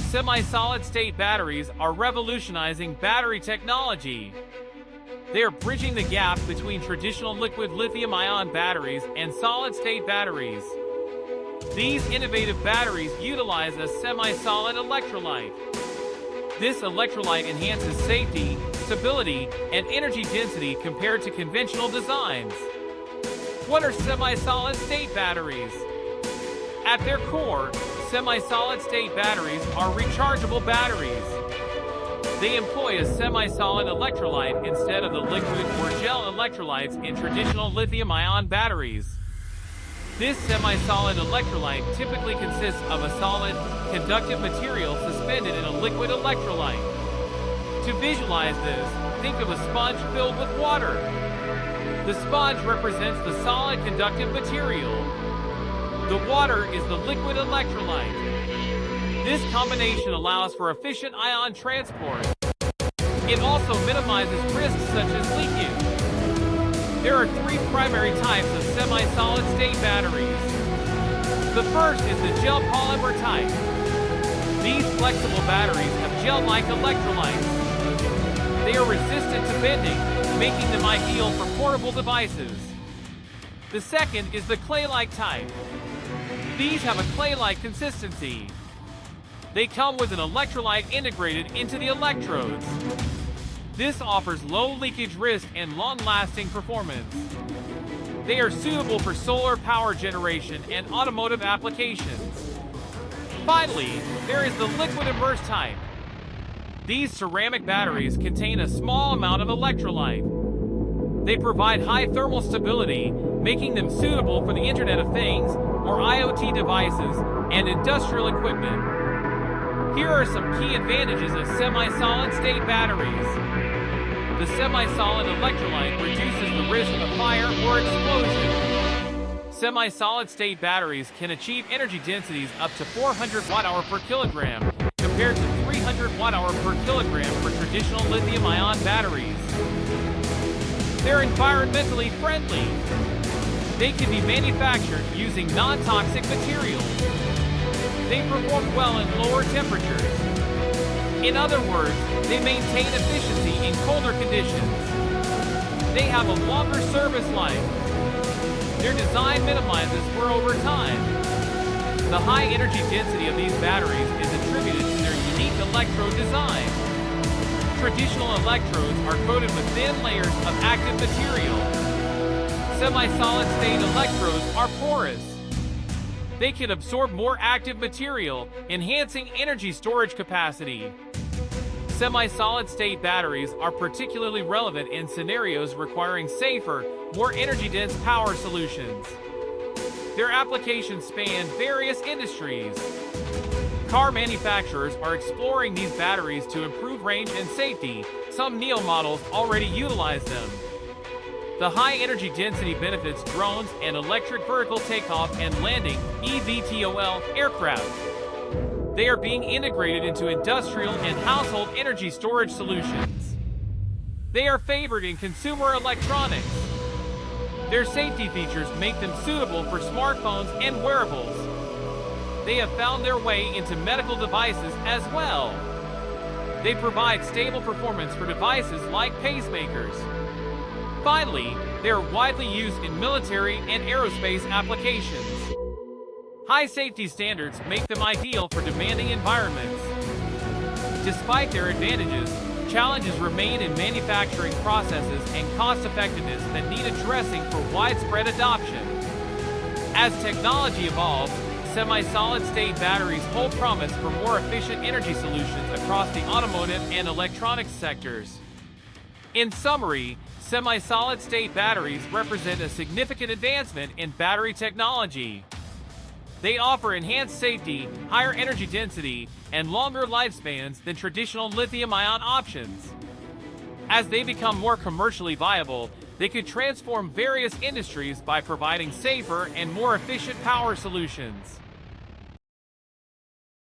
Semi-solid-state batteries are revolutionizing battery technology. They are bridging the gap between traditional liquid lithium-ion batteries and solid-state batteries. These innovative batteries utilize a semi-solid electrolyte. This electrolyte enhances safety, stability, and energy density compared to conventional designs. What are semi-solid-state batteries? At their core, semi-solid-state batteries are rechargeable batteries. They employ a semi-solid electrolyte instead of the liquid or gel electrolytes in traditional lithium-ion batteries. This semi-solid electrolyte typically consists of a solid, conductive material suspended in a liquid electrolyte. To visualize this, think of a sponge filled with water. The sponge represents the solid conductive material. The water is the liquid electrolyte. This combination allows for efficient ion transport. It also minimizes risks such as leakage. There are three primary types of semi-solid-state batteries. The first is the gel polymer type. These flexible batteries have gel-like electrolytes. They are resistant to bending, making them ideal for portable devices. The second is the clay-like type. These have a clay-like consistency. They come with an electrolyte integrated into the electrodes. This offers low leakage risk and long-lasting performance. They are suitable for solar power generation and automotive applications. Finally, there is the liquid immersed type. These ceramic batteries contain a small amount of electrolyte. They provide high thermal stability, making them suitable for the Internet of Things, or IoT devices, and industrial equipment. Here are some key advantages of semi-solid-state batteries. The semi-solid electrolyte reduces the risk of fire or explosion. Semi-solid-state batteries can achieve energy densities up to 400 watt-hour per kilogram, compared to 300 watt-hour per kilogram for traditional lithium-ion batteries. They're environmentally friendly. They can be manufactured using non-toxic materials. They perform well in lower temperatures. In other words, they maintain efficiency in colder conditions. They have a longer service life. Their design minimizes wear over time. The high energy density of these batteries is attributed to their unique electrode design. Traditional electrodes are coated with thin layers of active material. Semi-solid-state electrodes are porous. They can absorb more active material, enhancing energy storage capacity. Semi-solid-state batteries are particularly relevant in scenarios requiring safer, more energy-dense power solutions. Their applications span various industries. Car manufacturers are exploring these batteries to improve range and safety. Some NEO models already utilize them. The high energy density benefits drones and electric vertical takeoff and landing (eVTOL) aircraft. They are being integrated into industrial and household energy storage solutions. They are favored in consumer electronics. Their safety features make them suitable for smartphones and wearables. They have found their way into medical devices as well. They provide stable performance for devices like pacemakers. Finally, they are widely used in military and aerospace applications. High safety standards make them ideal for demanding environments. Despite their advantages, challenges remain in manufacturing processes and cost-effectiveness that need addressing for widespread adoption. As technology evolves, semi-solid-state batteries hold promise for more efficient energy solutions across the automotive and electronics sectors. In summary, semi-solid-state batteries represent a significant advancement in battery technology. They offer enhanced safety, higher energy density, and longer lifespans than traditional lithium-ion options. As they become more commercially viable, they could transform various industries by providing safer and more efficient power solutions.